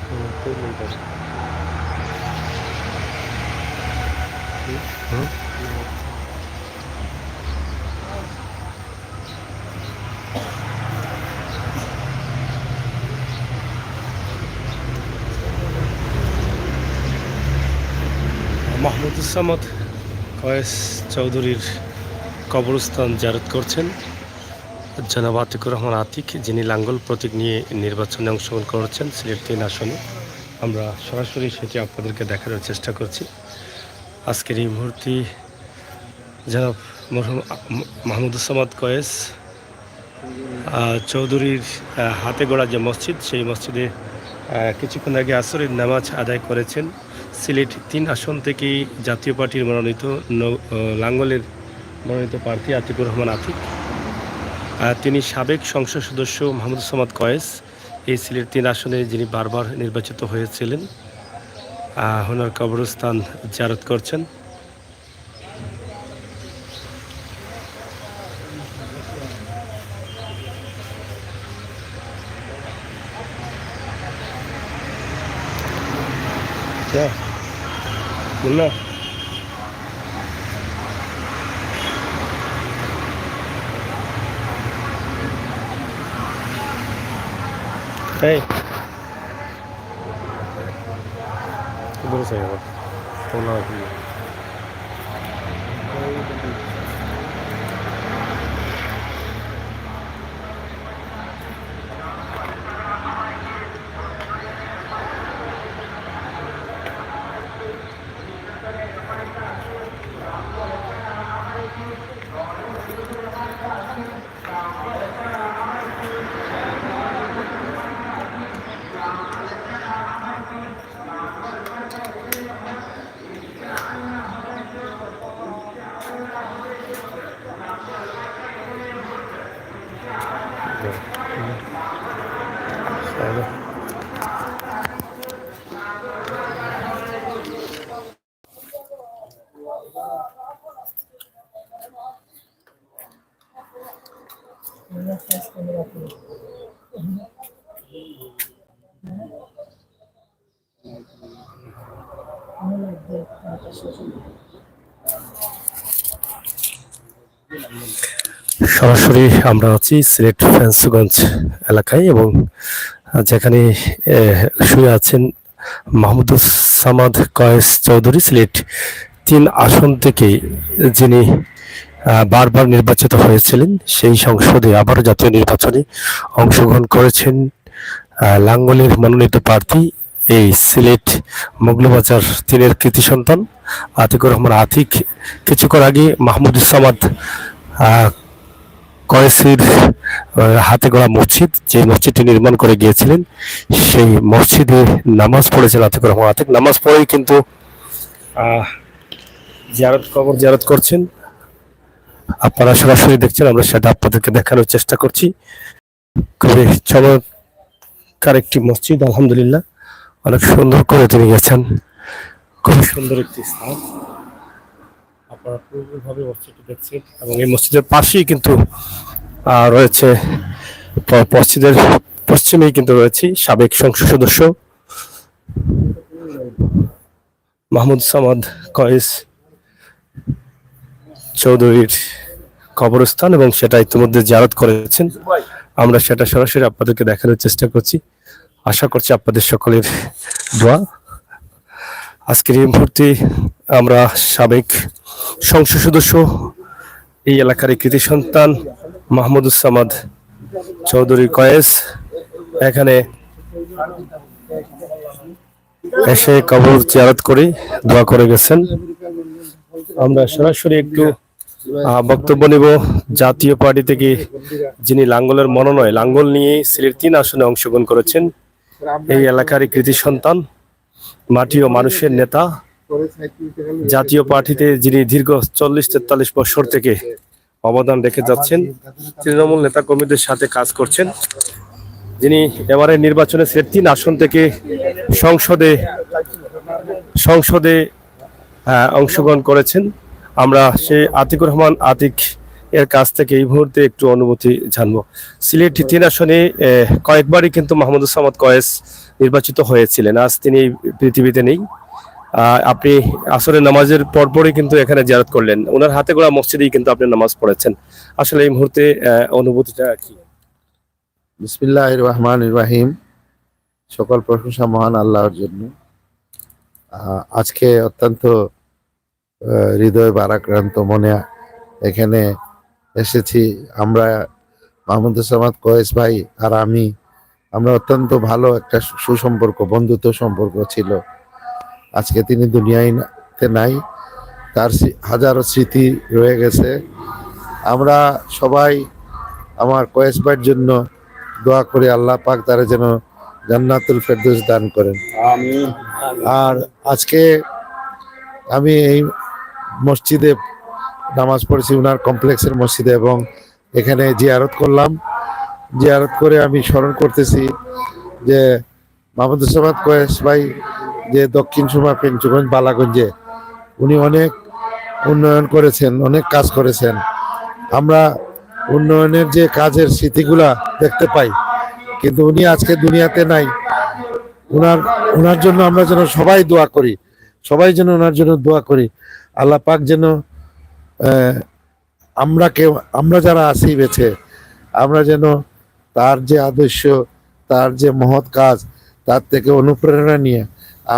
মাহমুদুজ্জামান কয়েস চৌধুরীর কবরস্থান জিয়ারত করছেন জনাব আতিকুর রহমান আতিক, যিনি লাঙ্গল প্রতীক নিয়ে নির্বাচনে অংশগ্রহণ করেছেন সিলেট 3 আসনে। আমরা সরাসরি সেটি আপনাদেরকে দেখানোর চেষ্টা করছি। আজকের এই মুহূর্তে জনাব মরহুম মাহমুদুজ্জামান কয়েস চৌধুরীর হাতে গড়া যে মসজিদ, সেই মসজিদে কিছুক্ষণ আগে আসরের নামাজ আদায় করেছেন। সিলেট 3 আসন থেকেই জাতীয় পার্টির মনোনীত লাঙ্গলের মনোনীত প্রার্থী আতিকুর রহমান আতিক। তিনি সাবেক সংসদ সদস্য মাহমুদুজ্জামান কয়েস, এই সিলেট 3 আসনে যিনি বারবার নির্বাচিত হয়েছিলেন, ওনার কবরস্থান জিয়ারত করছেন। বললো এই বলেছে তোমরা সরাসরি আমরা আছি সিলেট ফেন্সগঞ্জ এলাকায়, এবং যেখানে শুয়ে আছেন মাহমুদুজ্জামান কয়েস চৌধুরী, সিলেট 3 আসন থেকে যিনি বারবার নির্বাচিত হয়েছিলেন, সেই সংসদে আবারও জাতীয় নির্বাচনে অংশগ্রহণ করেছেন লাঙ্গলের মনোনীত প্রার্থী এই সিলেট মোগলবাজার 3-এর কৃতি সন্তান আতিকুর রহমান আতিক। কিছুক্ষণ আগে মাহমুদুজ্জামান কয়েসের হাতে গড়া মসজিদ, যে মসজিদটি নির্মাণ করে গিয়েছিলেন, সেই মসজিদে নামাজ পড়েছেন আতিকুর রহমান আতিক। নামাজ পড়েই কিন্তু কবর জিয়ারত করছেন। আপনারা সরাসরি দেখছেন, আমরা সেটা আপনাদেরকে দেখানোর চেষ্টা করছি। খুবই চমৎকার একটি মসজিদ, আলহামদুলিল্লাহ, অনেক সুন্দর করে তিনি গেছেন। খুব সুন্দর একটি স্থান, আপনারা পুরোপুরিভাবে মসজিদটি দেখছেন। এবং এই মসজিদের পাশেই কিন্তু রয়েছে, মসজিদের পশ্চিমেই কিন্তু রয়েছে সাবেক সংসদ সদস্য মাহমুদুজ্জামান কয়েস চৌধুরীর কবরস্থান, এবং সেটা ইতিমধ্যে জিয়ারত করেছেন। আমরা সেটা সরাসরি আপনাদেরকে দেখানোর চেষ্টা করছি। আশা করছি আপনাদের সকলের দোয়া। আজকের এই মুহূর্তে আমরা সাবেক সংসদ সদস্য, এই এলাকার কৃতি সন্তান মাহমুদুজ্জামান চৌধুরী কয়েস এখানে এসে কবর জিয়ারত করে দোয়া করে গেছেন। আমরা সরাসরি একটু বক্তব্য নিব জাতীয় পার্টি থেকে যিনি লাঙ্গলের মনোনয়ন, লাঙ্গল নিয়ে সিলেট 3 আসনে অংশগ্রহণ করেছেন, এই এলাকার কৃতি সন্তান, মাটি ও মানুষের নেতা, জাতীয় পার্টিতে যিনি দীর্ঘ 40-43 বছর থেকে অবদান রেখে যাচ্ছেন, তৃণমূল নেতা কর্মীদের সাথে কাজ করছেন, যিনি এবারে নির্বাচনে সিলেট 3 আসন থেকে সংসদে অংশগ্রহণ করেছেন। আমরা সেই আতিকুর রহমান আতিক এর কাছ থেকে এই মুহূর্তে একটু অনুভূতি জানবো। সিলেট 3 আসনে কয়েকবারই কিন্তু মাহমুদুজ্জামান কয়েস নির্বাচিত হয়েছিলেন। আজ তিনি এই পৃথিবীতে নেই। আপনি আসরের নামাজের পরপরই কিন্তু এখানে জিয়ারত করলেন, ওনার হাতে গড়া মসজিদেই কিন্তু আপনি নামাজ পড়েছেন। আসলে এই মুহূর্তে অনুভূতিটা কি? বিসমিল্লাহির রহমানির রহিম। সকল প্রশংসা মহান আল্লাহর জন্য। আজকে অত্যন্ত হৃদয় ভারাক্রান্ত মনে এখানে এসেছি। আমরা মাহমুদ সামাদ কয়েস ভাই আর আমরা অত্যন্ত ভালো একটা সুসম্পর্ক, বন্ধুত্ব সম্পর্ক ছিল। আজকে তিনি দুনিয়াতে নাই, তার হাজারো স্মৃতি রয়ে গেছে। আমরা সবাই আমার কয়েস ভাইয়ের জন্য দোয়া করি, আল্লাহ পাক তারা যেন জান্নাতুল ফেরদৌস দান করেন। আমিন। আর আজকে আমি এই মসজিদে নামাজ পড়েছি, উনার কমপ্লেক্সের মসজিদে, এবং এখানে জিয়ারত করলাম। জিয়ারত করে আমি স্মরণ করতেছি যে মাহমুদ সামাদ কয়েস ভাই যে দক্ষিণ সুরমা পেঞ্চুগঞ্জ বালাগঞ্জে উনি অনেক উন্নয়ন করেছেন, অনেক কাজ করেছেন। আমরা উন্নয়নের যে কাজের স্মৃতিগুলা দেখতে পাই, কিন্তু উনি আজকে দুনিয়াতে নাই। উনার জন্য আমরা যেন সবাই দোয়া করি, সবাই যেন ওনার জন্য দোয়া করি। আল্লাহ পাক যেন আমরা যারা আছি বেঁচে, আমরা যেন তার যে আদর্শ, তার যে মহৎ কাজ, তার থেকে অনুপ্রেরণা নিয়ে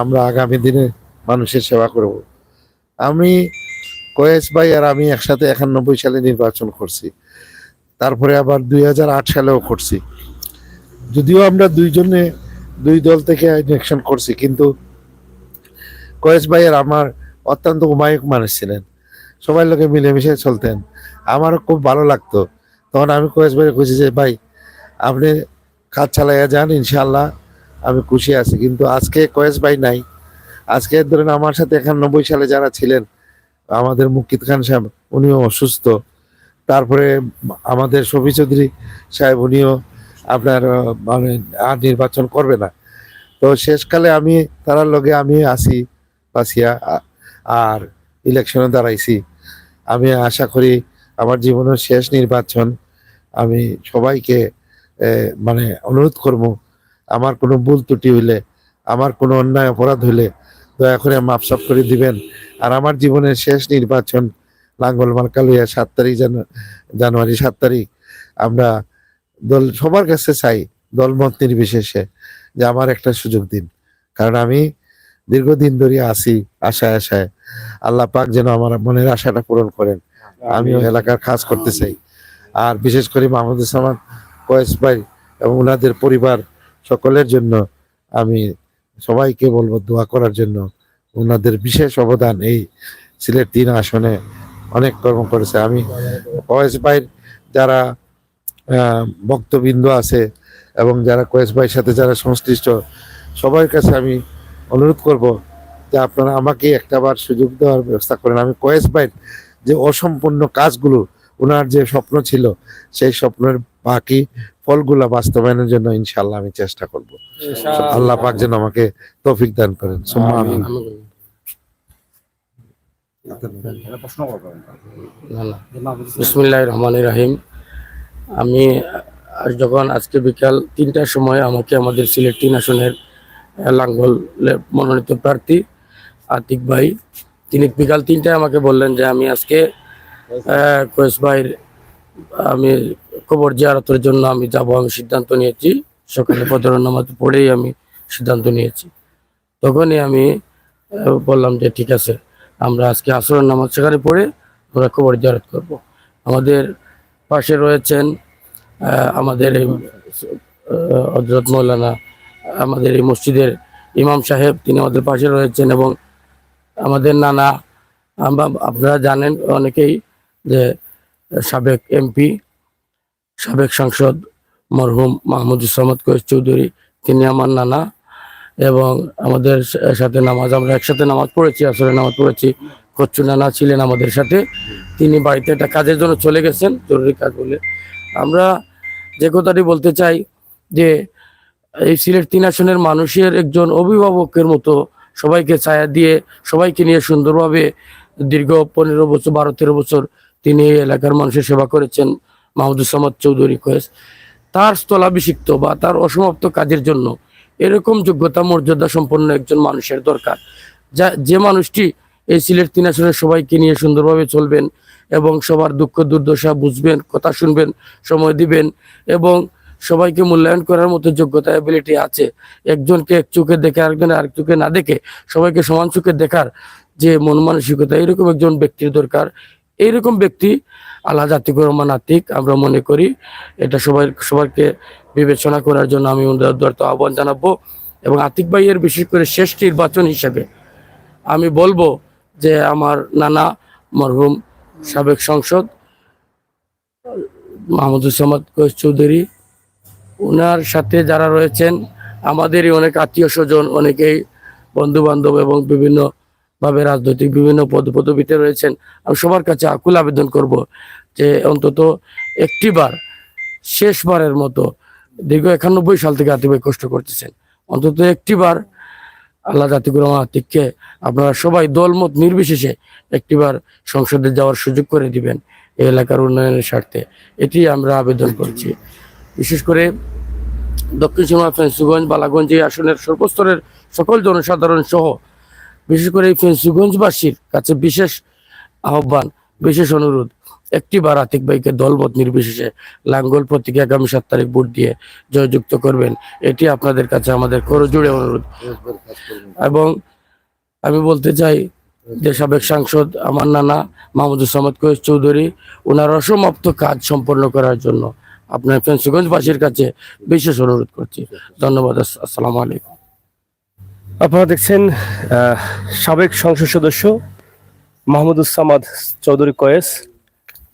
আমরা আগামী দিনে মানুষের সেবা করব। আমি কয়েস ভাই আর আমি একসাথে 91 সালে নির্বাচন করছি, তারপরে আবার 2008 সালেও করছি। যদিও আমরা দুইজনে দুই দল থেকে ইলেকশন করছি, কিন্তু কয়েস ভাই আর আমার অত্যন্ত উমায়ক মানুষ ছিলেন, সবাই লোকে মিলেমিশে চলতেন। আমারও খুব ভালো লাগতো। তখন আমি কয়েস ভাইকে খুশি যে ভাই আপনি কাজ চালাইয়া যান, ইনশাল্লাহ আমি খুশি আছি। কিন্তু আজকে কয়েস ভাই নাই। আজকে ধরেন আমার সাথে 91 সালে যারা ছিলেন, আমাদের মুকিত খান সাহেব উনিও অসুস্থ, তারপরে আমাদের শফি চৌধুরী সাহেব উনিও আপনার মানে আর নির্বাচন করবে না। তো শেষকালে আমি তারার লগে আমি আসি বাসিয়া আর ইলেকশনে দাঁড়াইছি। আমি আশা করি আমার জীবনের শেষ নির্বাচন। আমি সবাইকে মানে অনুরোধ করব, আমার কোনো ভুল ত্রুটি হইলে, আমার কোনো অন্যায় অপরাধ হইলে দয়া করে মাপসাপ করে দিবেন। আর আমার জীবনের শেষ নির্বাচন লাঙ্গল মার্কা লইয়া 7 তারিখ জানুয়ারি 7 তারিখ আমরা সবার কাছে চাই, দলমত নির্বিশেষে, যে আমার একটা সুযোগ দিন। কারণ আমি দীর্ঘদিন ধরে আছি আশায়। আল্লাহ পাক যেন আমার মনের আশাটা পূরণ করেন। আমিও এলাকার কাজ করতে চাই। আর বিশেষ করে মাহমুদ সামাদ কয়েস ভাই এবং ওনাদের পরিবার সকলের জন্য আমি সবাইকে বলবো দোয়া করার জন্য। ওনাদের বিশেষ অবদান এই সিলেট 3 আসনে অনেক কর্ম করেছে। আমি কয়েস ভাইয়ের যারা ভক্তবৃন্দ আছে এবং যারা কয়েস ভাইয়ের সাথে যারা সংশ্লিষ্ট, সবার কাছে আমি অনুরোধ করব যে আপনারা আমাকে একটাবার সুযোগ দেওয়ার ব্যবস্থা করেন। আমি কয়েস ভাইয়ের যে অসম্পূর্ণ কাজগুলো, ওনার যে স্বপ্ন ছিল, সেই স্বপ্নের বাকি ফলগুলা বাস্তবায়নের জন্য ইনশাআল্লাহ আমি চেষ্টা করব। আল্লাহ পাক যেন আমাকে তৌফিক দান করেন। সুম্মা আমিন। বিসমিল্লাহির রহমানির রহিম। আমি যখন আজকে বিকাল 3টার সময় আমাকে আমাদের সিলেট 3 আসনের লাঙ্গল মনোনীত প্রার্থী আতিক ভাই, তিনি বিকাল 3টায় আমাকে বললেন যে আমি আজকে কয়েস ভাইয়ের আমি কবর জিয়ারতের জন্য আমি যাব। আমি সিদ্ধান্ত নিয়েছি, সকালে ফজরের নামাজ পড়েই আমি সিদ্ধান্ত নিয়েছি। তখনই আমি বললাম যে ঠিক আছে, আমরা আজকে আসরের নামাজ সেখানে পড়ে আমরা কবর জিয়ারত করব। আমাদের পাশে রয়েছেন আমাদের এই হযরত মৌলানা, আমাদের এই মসজিদের ইমাম সাহেব, তিনি আমাদের পাশে রয়েছেন, এবং আমাদের নানা, আপনারা জানেন অনেকেই যে সাবেক এমপি, সাবেক সাংসদ মরহুম মাহমুদ সামাদ কয়েস চৌধুরী, তিনি আমার নানা। এবং আমাদের সাথে আমরা একসাথে নামাজ পড়েছি, আসলে নামাজ পড়েছি। কচ্ছু নানা ছিলেন আমাদের সাথে, তিনি বাড়িতে একটা কাজের জন্য চলে গেছেন, জরুরি কাজ বলে। আমরা যে কথাটি বলতে চাই যে এই সিলেট 3 আসনের মানুষের একজন অভিভাবকের মতো সবাইকে ছায়া দিয়ে, সবাইকে নিয়ে সুন্দরভাবে দীর্ঘ 15 বছর 12-13 বছর তিনি এলাকার মানুষের সেবা করেছেন মাহমুদ সামাদ চৌধুরী কয়েস। তার স্থলাভিষিক্ত বা তার অসমাপ্ত কাজের জন্য এরকম যোগ্যতা মর্যাদা সম্পন্ন একজন মানুষের দরকার, যে মানুষটি এই সিলেট 3 আসনের সবাইকে নিয়ে সুন্দরভাবে চলবেন এবং সবার দুঃখ দুর্দশা বুঝবেন, কথা শুনবেন, সময় দিবেন এবং সবাইকে মূল্যায়ন করার মতো যোগ্যতা অ্যাবিলিটি আছে। একজনকে এক চোখে দেখে আরেকজনে আরেক চোখে না দেখে সবাইকে সমান চোখে দেখার যে মন মানসিকতা, এরকম একজন ব্যক্তির দরকার। এইরকম ব্যক্তি আলহাজ আতিকুর রহমান আতিক, আমরা মনে করি এটা সবাইকে বিবেচনা করার জন্য আমি উদারত আহ্বান জানাবো। এবং আতিক ভাইয়ের বিশেষ করে শেষ নির্বাচন হিসেবে আমি বলবো যে আমার নানা মরহুম সাবেক সংসদ মাহমুদুজ্জামান কয়েস চৌধুরী, ওনার সাথে যারা রয়েছেন আমাদেরই অনেক আত্মীয় স্বজন, অনেকেই বন্ধু বান্ধব এবং বিভিন্ন ভাবে রাজনৈতিক বিভিন্ন পদবিতে রয়েছেন, আমি সবার কাছে আকুল আবেদন করব যে অন্তত একটিবার, শেষবারের মতো, দীর্ঘ 91 সাল থেকে আতিক ভাই কষ্ট করতেছেন, অন্তত একটিবার আল্লাহ আতিকুর রহমান আতিককে আপনারা সবাই দলমত নির্বিশেষে একটিবার সংসদে যাওয়ার সুযোগ করে দিবেন এই এলাকার উন্নয়নের স্বার্থে, এটি আমরা আবেদন করছি। বিশেষ করে দক্ষিণ সীমা ফেন্সুগঞ্জ বালাগঞ্জ এই আসনের সর্বস্তরের সকল জনসাধারণ সহ বিশেষ করে এই ফেন্সুগঞ্জবাসীর কাছে বিশেষ আহ্বান, বিশেষ অনুরোধ, একটিবার আতিক ভাইকে দলমত নির্বিশেষে লাঙ্গল প্রতীকে আগামী 7 তারিখ ভোট দিয়ে জয়যুক্ত করবেন, এটি আপনাদের কাছে আমাদের করজোড়ে অনুরোধ। এবং আমি বলতে চাই যে সাবেক সাংসদ আমার নানা মাহমুদুজ্জামান কয়েস চৌধুরী, ওনার অসমাপ্ত কাজ সম্পন্ন করার জন্য আপনার ফেন্সুগঞ্জবাসীর কাছে বিশেষ অনুরোধ করছি। ধন্যবাদ। আসসালামু আলাইকুম। আপনারা দেখছেন সাবেক সংসদ সদস্য মাহমুদুজ্জামান চৌধুরী কয়েস,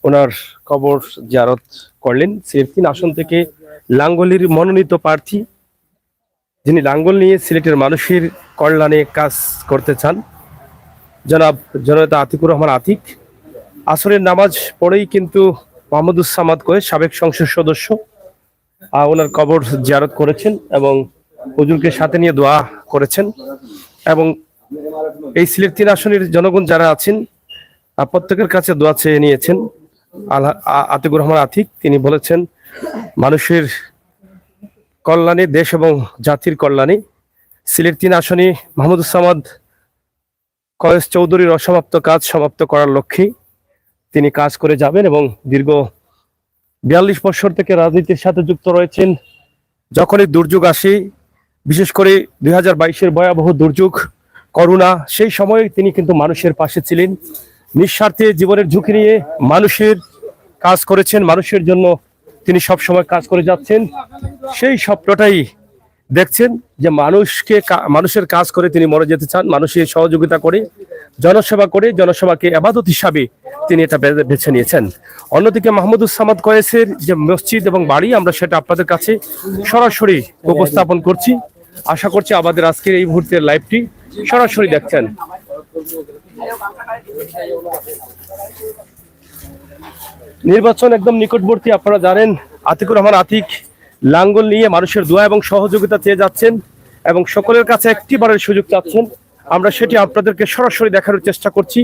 ওনার কবর জিয়ারত করলেন। সিলেট 3 আসন থেকে লাঙ্গলের মনোনীত প্রার্থী, যিনি লাঙ্গল নিয়ে সিলেটের মানুষের কল্যাণে কাজ করতে চান, জনাব জননেতা আতিকুর রহমান আতিক। আসরের নামাজ পড়েই কিন্তু মাহমুদুজ্জামান কয়েস সাবেক সংসদ সদস্য ওনার কবর জিয়ারত করেছেন এবং হুজুরকে সাথে নিয়ে দোয়া করেছেন। এবং এই সিলেট 3 আসনের জনগণ যারা আছেন প্রত্যেকের কাছে দোয়া চেয়ে নিয়েছেন আতিকুর রহমান আতিক। তিনি বলেছেন মানুষের কল্যাণে, দেশ এবং জাতির কল্যাণে সিলেট 3 আসনে মাহমুদুজ্জামান কয়েস চৌধুরীর অসমাপ্ত কাজ সমাপ্ত করার লক্ষ্যে তিনি কাজ করে যাবেন এবং দীর্ঘ 42 বছর থেকে রাজনীতির সাথে যুক্ত রয়েছেন। যখনই দুর্যোগ আসে, বিশেষ করে 2022-এর ভয়াবহ দুর্যোগ করোনা, সেই সময় তিনি কিন্তু মানুষের পাশে ছিলেন, নিঃস্বার্থে জীবনের ঝুঁকি নিয়ে মানুষের কাজ করেছেন, মানুষের জন্য তিনি সব সময় কাজ করে যাচ্ছেন। সেই স্বপ্নটাই দেখছেন যে মানুষের কাজ করে তিনি মরে যেতে চান, মানুষের সহযোগিতা করে, জনসেবা করে, জনসেবাকে ইবাদত হিসাবে তিনি এটা বেছে নিয়েছেন। অন্যদিকে মাহমুদুজ্জামান কয়েসের যে মসজিদ এবং বাড়ি, আমরা সেটা আপনাদের কাছে সরাসরি উপস্থাপন করছি। আশা করছি আমাদের আজকের এই মুহূর্তের লাইভটি সরাসরি দেখছেন। নির্বাচন একদম নিকটবর্তী, আপনারা জানেন আতিকুর রহমান আতিক লাঙ্গল নিয়ে মানুষের দোয়া এবং সহযোগিতা চেয়ে যাচ্ছেন এবং সকলের কাছে একটিবারের সুযোগ চাচ্ছেন। আমরা সেটি আপনাদেরকে সরাসরি দেখানোর চেষ্টা করছি।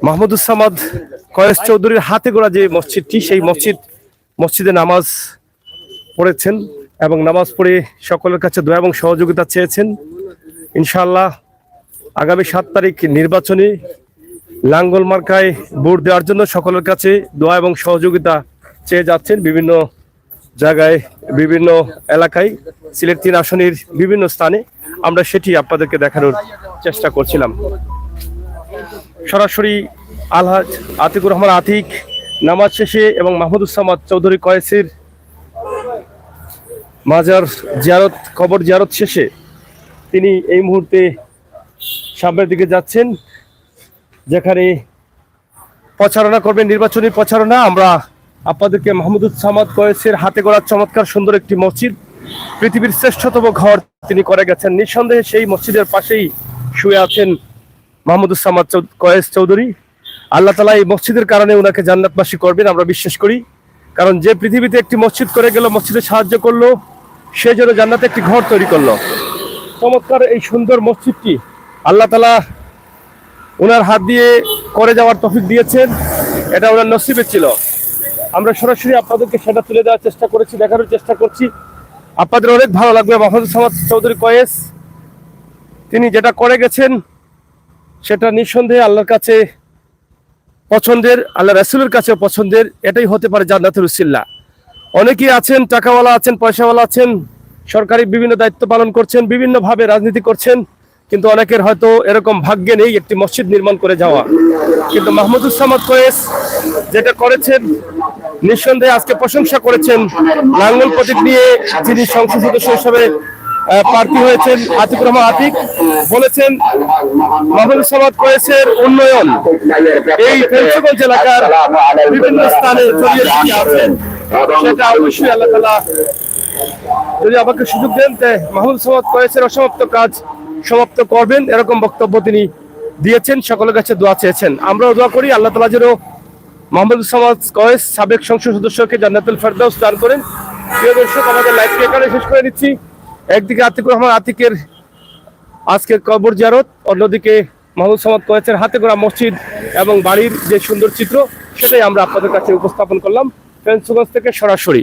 মাহমুদুজ্জামান কয়েস চৌধুরীর হাতে গড়া যে মসজিদটি, সেই মসজিদে নামাজ পড়েছেন এবং নামাজ পড়ে সকলের কাছে দোয়া এবং সহযোগিতা চেয়েছেন। ইনশাআল্লাহ আগামী 7 তারিখ নির্বাচনে লাঙ্গল মার্কায় ভোট দেওয়ার জন্য সকলের কাছে দোয়া এবং সহযোগিতা চেয়ে যাচ্ছেন। বিভিন্ন জায়গায়, বিভিন্ন এলাকায়, সিলেট 3 আসনের বিভিন্ন স্থানে আমরা সেটি আপনাদেরকে দেখানোর চেষ্টা করছিলাম। সরাসরি আলহাজ আতিকুর রহমান আতিক নামাজ শেষে এবং মাহমুদুজ্জামান চৌধুরী কয়েসের মাজার জিয়ারত, কবর জিয়ারত শেষে তিনি এই মুহূর্তে সামনের দিকে যাচ্ছেন, যেখানে প্রচারণা করবেন, নির্বাচনী প্রচারণা। আমরা আপনাদেরকে মাহমুদুজ্জামান কয়েসের হাতে গড়া চমৎকার সুন্দর একটি মসজিদ, পৃথিবীর শ্রেষ্ঠতম ঘর তিনি করে গেছেন। নিঃসন্দেহে সেই মসজিদের পাশেই শুয়ে আছেন মাহমুদুজ্জামান কয়েস চৌধুরী। আল্লাহ তাআলা এই মসজিদের কারণে ওনাকে জান্নাতবাসী করবেন আমরা বিশ্বাস করি। কারণ যে পৃথিবীতে একটি মসজিদ করে গেল, মসজিদে সাহায্য করলো, সে যেন জান্নাতে একটি ঘর তৈরি করলো। চমৎকার এই সুন্দর মসজিদটি আল্লাহ তাআলা ওনার হাত দিয়ে করে যাওয়ার তৌফিক দিয়েছেন, এটা ওনার নসিবে ছিল। আমরা সরাসরি আপনাদেরকে সেটা তুলে দেওয়ার চেষ্টা করেছি, দেখানোর চেষ্টা করছি। আপনাদের অনেক ভালো লাগবে। মাহমুদুল সামাদ চৌধুরী কয়েস তিনি যেটা করে গেছেন সেটা নিঃসন্দেহে আল্লাহর কাছে পছন্দের, আল্লাহ রাসূলের কাছে পছন্দের। এটাই হতে পারে জান্নাতুল উসিলা। অনেকেই আছেন, টাকাওয়ালা আছেন, পয়সাওয়ালা আছেন, সরকারি বিভিন্ন দায়িত্ব পালন করছেন, বিভিন্নভাবে রাজনীতি করছেন, কিন্তু অনেকের হয়তো এরকম ভাগ্যে নেই একটি মসজিদ নির্মাণ করে যাওয়া। কিন্তু মাহমুদুল সামাদ কয়েস যেটা করেছেন নিঃসন্দেহে আজকে প্রশংসা করেছেন। লাঙ্গল প্রতীক নিয়ে যিনি সংসদ সদস্য হিসেবে প্রার্থী হয়েছেন আতিকুর রহমান আতিক বলেছেন মাহমুদুল সামাদ কয়েসের উন্নয়ন এই ফেঞ্চগঞ্জ এলাকার বিভিন্ন স্থানে ছড়িয়ে ছিটিয়ে আছে। সেটা অবশ্যই আল্লাহ তাআলা যদি আমাকে সুযোগ দেন মাহমুদুল সামাদ কয়েসের অসমাপ্ত কাজ সমাপ্ত করবেন, এরকম বক্তব্য তিনি দিয়েছেন। সকলের কাছে দোয়া চেয়েছেন। আমরাও দোয়া করি আল্লাহ তাআলা যেন মাহমুদুল সামাদ কয়েস সাবেক সংসদ সদস্যকে জান্নাতুল ফেরদাউস দান করেন। প্রিয় দর্শক, আমাদের লাইভকে এখানে শেষ করে দিচ্ছি। একদিকে আতিকুর রহমান আতিকের আজকের কবর জিয়ারত, অন্যদিকে মাহমুদুল সামাদ কয়েসের হাতে গড়া মসজিদ এবং বাড়ির যে সুন্দর চিত্র, সেটাই আমরা আপনাদের কাছে উপস্থাপন করলাম ফেঞ্চগঞ্জ থেকে সরাসরি।